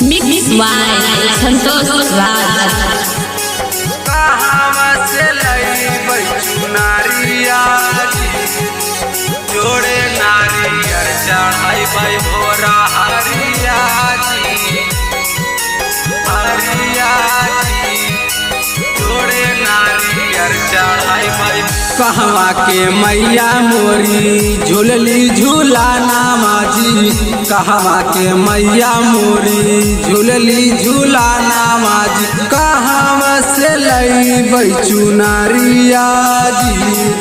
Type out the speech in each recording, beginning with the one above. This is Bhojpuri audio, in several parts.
मिक्स बाय संतोष राज। कहां से लई चुनारिया जोड़े नारियर चढ़ाई भाई भोरा हरिया जी जोड़े नारियर चढ़ाई भाई। कहवा के मैया मोरी झूलली झूलाना माजी, कहवा के मैया मोरी झूलली झूलाना माजी। कहवा से लई चुनारिया जी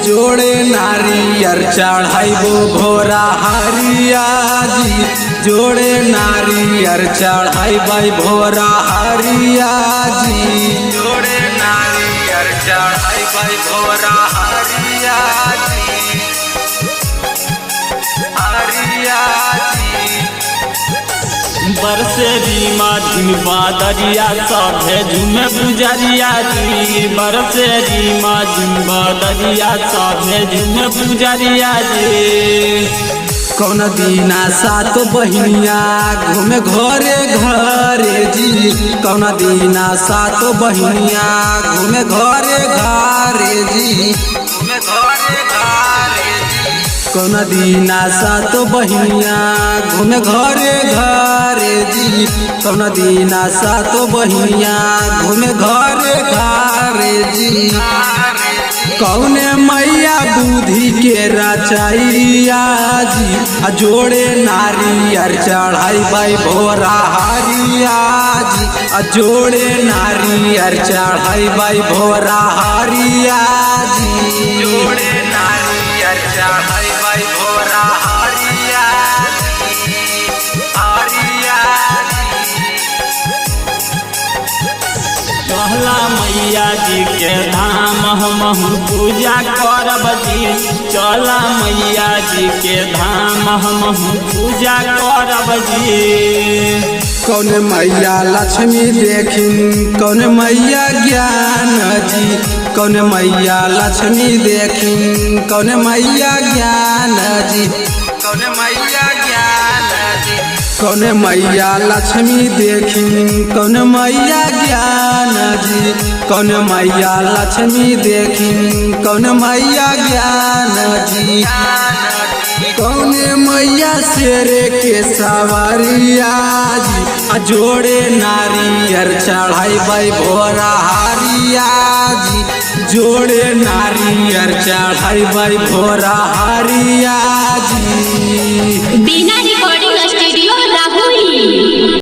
जोड़े नारियर चढ़ाइबो भोरा हरिया जी जोड़े नारियर चढ़ाई भोरा हरिया जी जोड़े नारियर चढ़ाई भोरा हरिया जी हरिया जी। बरसे रीमा झिम बादरिया सभे झुमे पुजरिया जी बरसे रीमा झिम बादरिया सभे झुमे पुजरिया जी। कौन दीना सात बहिनिया घूमे घरे घरे जी कौन दीना सात बहिनिया घूमे घरे घरे जी घूमे घरे घरे जी। कौन दीना सात बहिनिया घूमे घरे घरे जी कौन दीना सात बहिनिया घूमे घरे घरे जी। कौने मैया बुद्धि के रचैया जी जोड़े नारियर चढ़ाई भाई भोरा हरिया जी जोड़े नारियर चढ़ाई भाई भोरा हरिया जी जोड़े नारियर चढ़ाई भाई भोरा हरिया जी हरिया कहला मैया जी के धाम हम पूजा करब जी चला मैया जी के धाम हम पूजा करब जी। कौन मैया लक्ष्मी देखिन कौन मैया ज्ञान जी कौन मैया लक्ष्मी देखिन कौन मैया ज्ञान जी कौन मैया ज्ञान जी। कौन मैया लक्ष्मी देखिन कौन मैया ज्ञान जी कौन मैया लक्ष्मी देखिन कौन मैया ज्ञान जी। कौन मैया शेर के सवारिया जी जोड़े नारियर चढ़ाई भाई भोरा हरिया जी जोड़े नारियर चढ़ाई भाई भोरा हरिया जी। बिना रिकॉर्डिंग स्टूडियो राहुल।